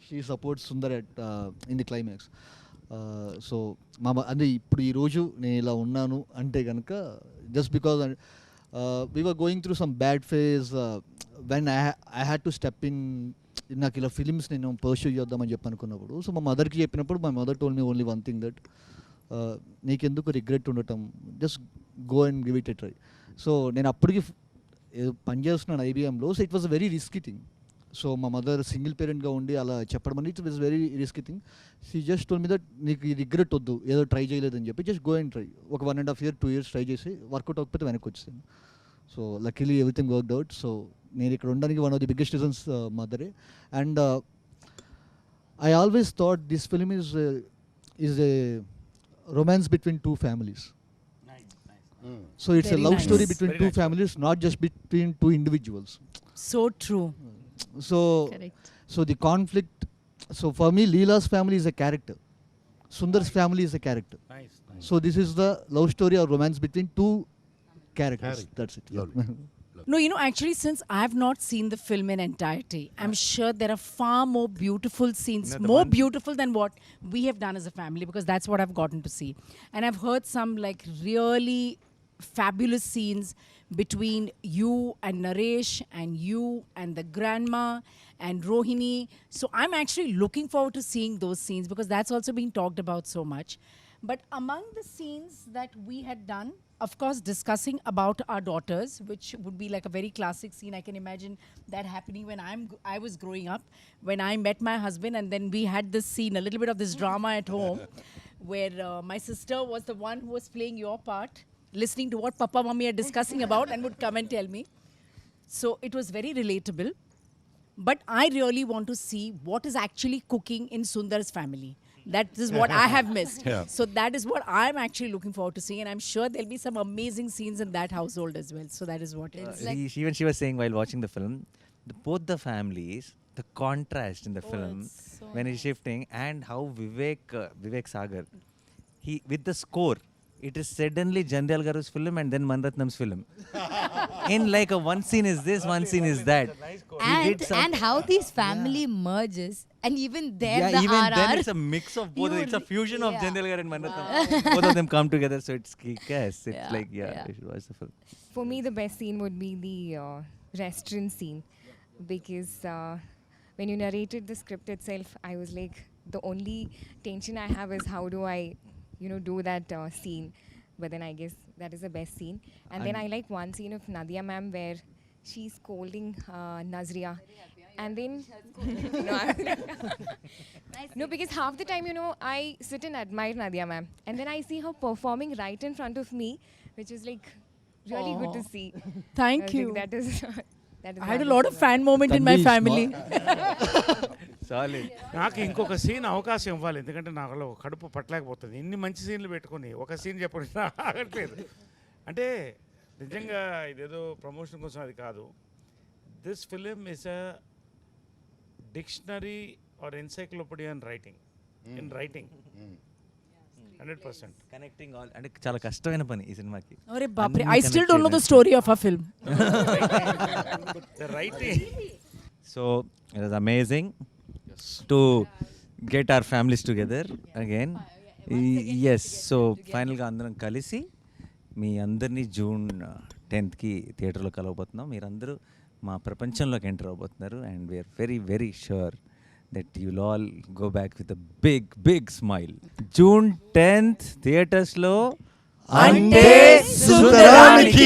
Speaker 2: she supports Sundar at in the climax. So అంటే ఇప్పుడు ఈరోజు నేను ఇలా ఉన్నాను అంటే కనుక just because we were going through some bad phase when I had to step in. నాకు ఇలా ఫిలిమ్స్ నేను పర్స్యూ చేద్దామని చెప్పి అనుకున్నప్పుడు సో మా మదర్కి చెప్పినప్పుడు my mother told me only one thing that నీకెందుకు రిగ్రెట్ ఉండటం, just go and give it a try. So నేను అప్పటికి పనిచేస్తున్నాను ఐబిఎంలో. So it was a very risky thing. So మా మదర్ సింగిల్ పేరెంట్గా ఉండి అలా చెప్పడం అనేది it was very risky thing. She just told me that నీకు ఈ రిగ్రెట్ వద్దు, ఏదో ట్రై చేయలేదని చెప్పి జస్ట్ గో అండ్ ట్రై. ఒక 1.5 years 2 years ట్రై చేసి వర్కౌట్ అవ్వకపోతే వెనక్కి వచ్చేసాను. So luckily everything worked out. So నేను ఇక్కడ ఉండడానికి one of the biggest reasons మదరే. And I always thought this film is a romance between two families. So it's
Speaker 5: Very
Speaker 2: a love
Speaker 5: nice.
Speaker 2: story between
Speaker 4: Very
Speaker 2: two
Speaker 4: nice.
Speaker 2: families, not just between two individuals.
Speaker 5: So true.
Speaker 2: So
Speaker 6: Correct.
Speaker 2: so the conflict, so for me Leela's family is a character, Sundar's family is a character.
Speaker 4: Nice.
Speaker 2: So this is the love story or romance between two characters.
Speaker 3: Character.
Speaker 2: That's it.
Speaker 3: Lovely.
Speaker 5: No, you know, actually, since I have not seen the film in entirety, I'm sure there are far more beautiful scenes,
Speaker 1: No, the
Speaker 5: more
Speaker 1: one-
Speaker 5: beautiful than what we have done as a family, because that's what I've gotten to see. And I've heard some like really fabulous scenes between you and Naresh and you and the grandma and Rohini. So I'm actually looking forward to seeing those scenes because that's also being talked about so much. But among the scenes that we had done, of course, discussing about our daughters, which would be like a very classic scene. I can imagine that happening when I was growing up, when I met my husband, and then we had this scene, a little bit of this drama at home, where my sister was the one who was playing your part, listening to what Papa Mummy are discussing about, and would come and tell me. So it was very relatable. But I really want to see what is actually cooking in Sundar's family. That is what I have missed.
Speaker 3: Yeah.
Speaker 5: So that is what I'm actually looking forward to seeing, and I'm sure there'll be some amazing scenes in that household as well. So that is what it is.
Speaker 1: She was saying while watching the film, both the families, the contrast in the film
Speaker 5: it's so
Speaker 1: when he's shifting, and how Vivek Sagar, he with the score, it is suddenly Jandal Garu's film and then Manratnam's film. In like a one scene is this, one scene is that. He did
Speaker 6: And how these family merges, and even there
Speaker 1: Yeah,
Speaker 6: the
Speaker 1: even
Speaker 6: RR.
Speaker 1: then it's a mix of both.
Speaker 6: You
Speaker 1: It's a fusion of
Speaker 6: yeah.
Speaker 1: Jandal Gar and Manratnam. Both of them come together, so it's kick-ass. It's
Speaker 6: Yeah,
Speaker 1: like, yeah,
Speaker 6: yeah.
Speaker 1: you should watch the film.
Speaker 9: For me, the best scene would be the restaurant scene because when you narrated the script itself, I was like, the only tension I have is how do I, do that scene. But then I guess that is the best scene. And then I like one scene of Nadia ma'am where she's scolding Nazriya. And then, no, because half the time, I sit and admire Nadia ma'am. And then I see her performing right in front of me, which is like really good to
Speaker 5: Aw.
Speaker 9: see.
Speaker 5: Thank
Speaker 9: I was
Speaker 5: you.
Speaker 9: like, that is
Speaker 5: I had a lot of fan moment in my
Speaker 2: Tanvi is
Speaker 5: family.
Speaker 1: Solid.
Speaker 4: నాకు ఇంకొక scene అవకాశం ఇవ్వాలి, ఎందుకంటే నాకు కడుపు పట్టలేకపోతుంది. ఇన్ని మంచి సీన్లు పెట్టుకుని ఒక సీన్ చెప్పడం ఆగట్లేదు. అంటే నిజంగా ఇదేదో ప్రమోషన్ కోసం అది కాదు. This film is a dictionary or encyclopedia in writing. 100%.
Speaker 1: Connecting all, అంటే చాలా కష్టమైన పని ఈ సినిమాకి.
Speaker 5: Arey baapre,
Speaker 1: అన్ని
Speaker 5: I still
Speaker 1: connect
Speaker 5: don't know the
Speaker 1: చేయడానికి.
Speaker 5: story of our film.
Speaker 4: The writing.
Speaker 1: So it was amazing to get our families together again. Yes, so ఫైనల్గా అందరం కలిసి మీ అందరినీ June 10th థియేటర్లో కలవబోతున్నాం. మీరందరూ మా ప్రపంచంలోకి ఎంటర్ అవబోతున్నారు. And we're very very sure that you'll all go back with a big smile. June 10th థియేటర్స్లో
Speaker 5: Ante Sundaraniki.